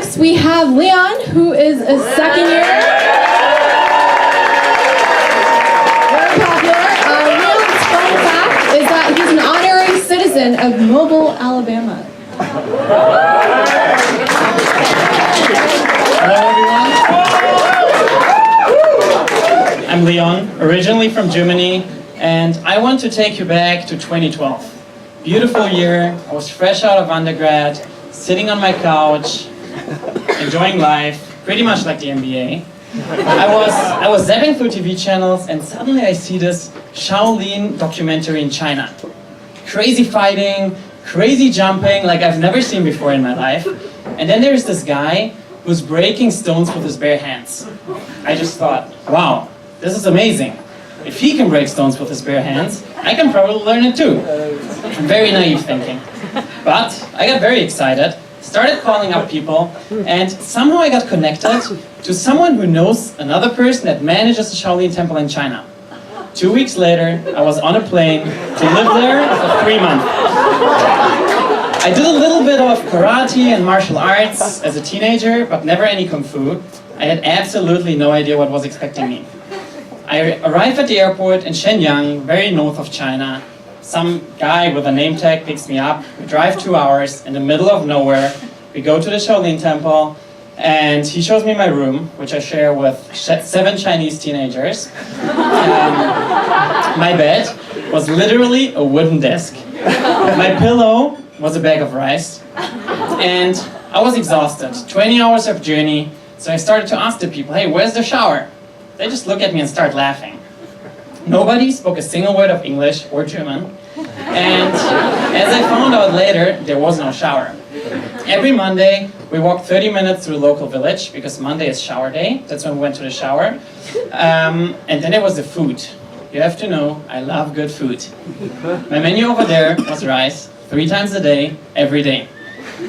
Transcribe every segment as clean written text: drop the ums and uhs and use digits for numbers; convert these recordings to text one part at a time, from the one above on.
next we have Leon, who is a second year. Very popular. Leon's fun fact is that he's an honorary citizen of Mobile, Alabama. Hello everyone. I'm Leon, originally from Germany, and I want to take you back to 2012. Beautiful year, I was fresh out of undergrad, sitting on my couch, enjoying life, pretty much like the NBA. I was zapping through TV channels and suddenly I see this Shaolin documentary in China. Crazy fighting, crazy jumping like I've never seen before in my life. And then there's this guy who's breaking stones with his bare hands. I just thought, wow, this is amazing. If he can break stones with his bare hands, I can probably learn it too. Very naive thinking. But I got very excited, started calling up people, and somehow I got connected to someone who knows another person that manages the Shaolin temple in China. 2 weeks later, I was on a plane to live there for 3 months. I did a little bit of karate and martial arts as a teenager, but never any kung fu. I had absolutely no idea what was expecting me. I arrive at the airport in Shenyang, very north of China. Some guy with a name tag picks me up. We drive 2 hours in the middle of nowhere. We go to the Shaolin temple, and he shows me my room, which I share with 7 Chinese teenagers. My bed was literally a wooden desk. My pillow was a bag of rice. And I was exhausted. 20 hours of journey. So I started to ask the people, hey, where's the shower? They just look at me and start laughing. Nobody spoke a single word of English or German. And as I found out later, there was no shower. Every Monday, we walked 30 minutes through the local village, because Monday is shower day. That's when we went to the shower. And then there was the food. You have to know, I love good food. My menu over there was rice, 3 times a day, every day.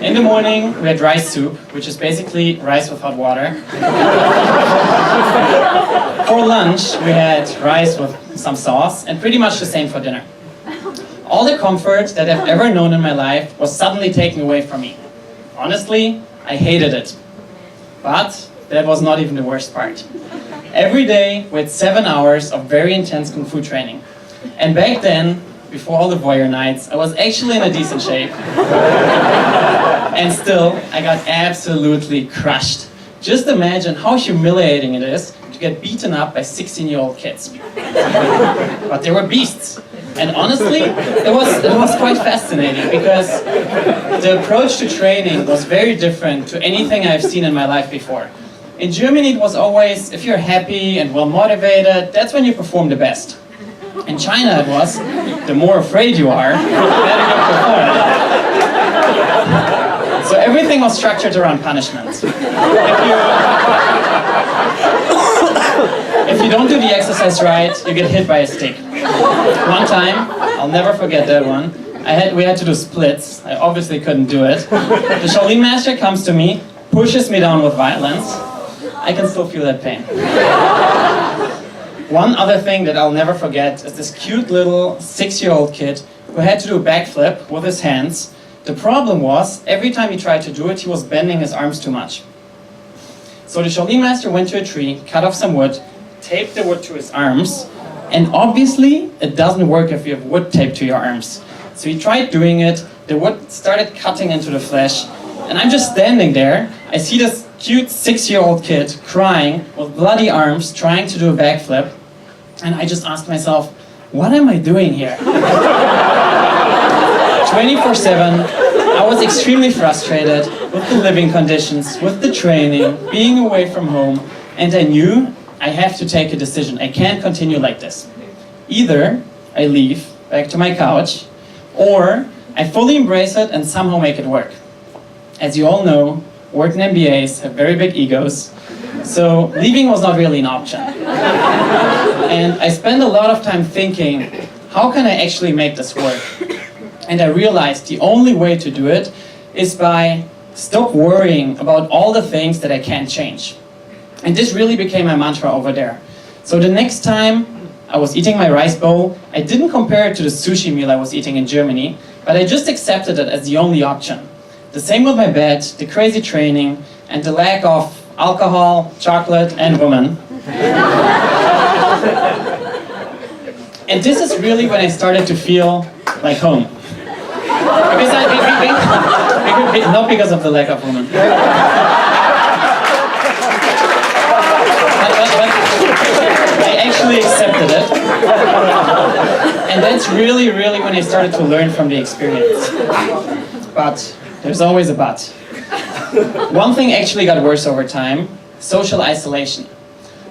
In the morning, we had rice soup, which is basically rice with hot water. For lunch, we had rice with some sauce, and pretty much the same for dinner. All the comfort that I've ever known in my life was suddenly taken away from me. Honestly, I hated it. But that was not even the worst part. Every day, we had 7 hours of very intense kung fu training. And back then, before all the voyeur nights, I was actually in a decent shape. And still, I got absolutely crushed. Just imagine how humiliating it is to get beaten up by 16-year-old kids. But they were beasts. And honestly, it was quite fascinating, because the approach to training was very different to anything I've seen in my life before. In Germany, it was always, if you're happy and well-motivated, that's when you perform the best. In China, it was, the more afraid you are, the better you perform. So everything was structured around punishment. If you don't do the exercise right, you get hit by a stick. One time, I'll never forget that one, we had to do splits. I obviously couldn't do it. The Shaolin master comes to me, pushes me down with violence. I can still feel that pain. One other thing that I'll never forget is this cute little 6-year-old kid who had to do a backflip with his hands. The problem was, every time he tried to do it, he was bending his arms too much. So the Shaolin master went to a tree, cut off some wood, taped the wood to his arms, and obviously it doesn't work if you have wood taped to your arms. So he tried doing it, the wood started cutting into the flesh, and I'm just standing there. I see this cute 6-year-old kid crying with bloody arms, trying to do a backflip, and I just asked myself, what am I doing here? 24/7, I was extremely frustrated with the living conditions, with the training, being away from home, and I knew I have to take a decision. I can't continue like this. Either I leave back to my couch, or I fully embrace it and somehow make it work. As you all know, working MBAs have very big egos, so leaving was not really an option. And I spent a lot of time thinking, how can I actually make this work? And I realized the only way to do it is by stop worrying about all the things that I can't change. And this really became my mantra over there. So the next time I was eating my rice bowl, I didn't compare it to the sushi meal I was eating in Germany, but I just accepted it as the only option. The same with my bed, the crazy training, and the lack of alcohol, chocolate, and women. And this is really when I started to feel like home. Because not because of the lack of women. But I actually accepted it. And that's really when I started to learn from the experience. But there's always a but. One thing actually got worse over time: social isolation.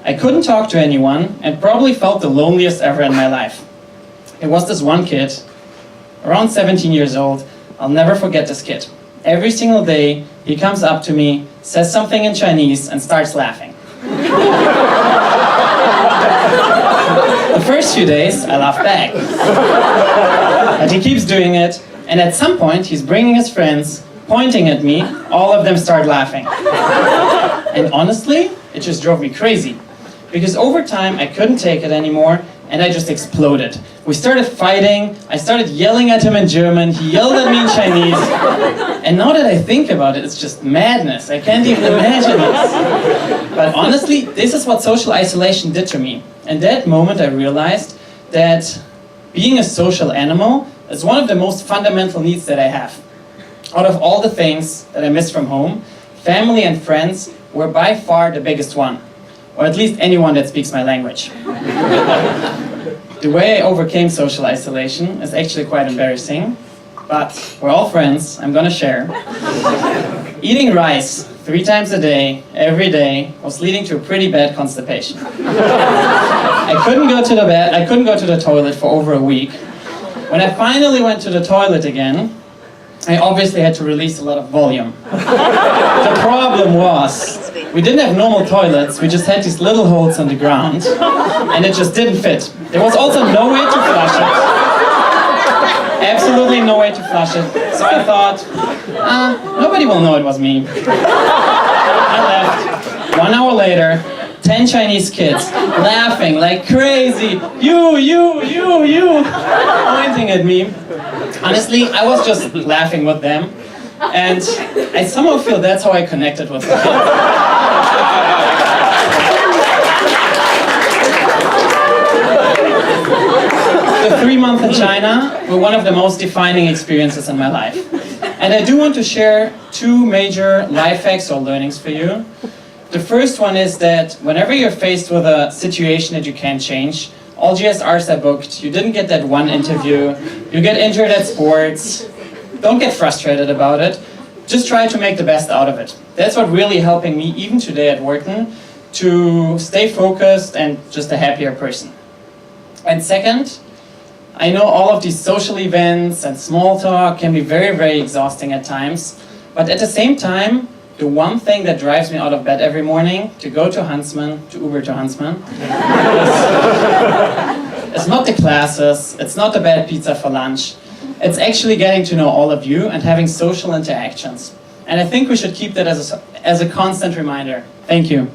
I couldn't talk to anyone and probably felt the loneliest ever in my life. It was this one kid, around 17 years old. I'll never forget this kid. Every single day, he comes up to me, says something in Chinese, and starts laughing. The first few days, I laughed back. But he keeps doing it, and at some point, he's bringing his friends, pointing at me, all of them start laughing. And honestly, it just drove me crazy. Because over time, I couldn't take it anymore, and I just exploded. We started fighting, I started yelling at him in German, he yelled at me in Chinese. And now that I think about it, it's just madness. I can't even imagine this. But honestly, this is what social isolation did to me. And that moment I realized that being a social animal is one of the most fundamental needs that I have. Out of all the things that I miss from home, family and friends were by far the biggest one. Or at least anyone that speaks my language. The way I overcame social isolation is actually quite embarrassing, but we're all friends, I'm gonna share. Eating rice 3 times a day, every day, was leading to a pretty bad constipation. I couldn't go to the toilet for over a week. When I finally went to the toilet again, I obviously had to release a lot of volume. The problem was, we didn't have normal toilets, we just had these little holes on the ground, and it just didn't fit. There was also no way to flush it. Absolutely no way to flush it. So I thought, nobody will know it was me. I left. 1 hour later, 10 Chinese kids laughing like crazy. You, pointing at me. Honestly, I was just laughing with them, and I somehow feel that's how I connected with the kids. The 3 months in China were one of the most defining experiences in my life. And I do want to share 2 major life hacks or learnings for you. The first one is that whenever you're faced with a situation that you can't change, all GSRs are booked, you didn't get that one interview, you get injured at sports, don't get frustrated about it, just try to make the best out of it. That's what really helping me, even today at Wharton, to stay focused and just a happier person. And second, I know all of these social events and small talk can be very exhausting at times, but at the same time, the one thing that drives me out of bed every morning to go to Huntsman, to Uber to Huntsman, it's not the classes, it's not the bad pizza for lunch, it's actually getting to know all of you and having social interactions. And I think we should keep that as a constant reminder. Thank you.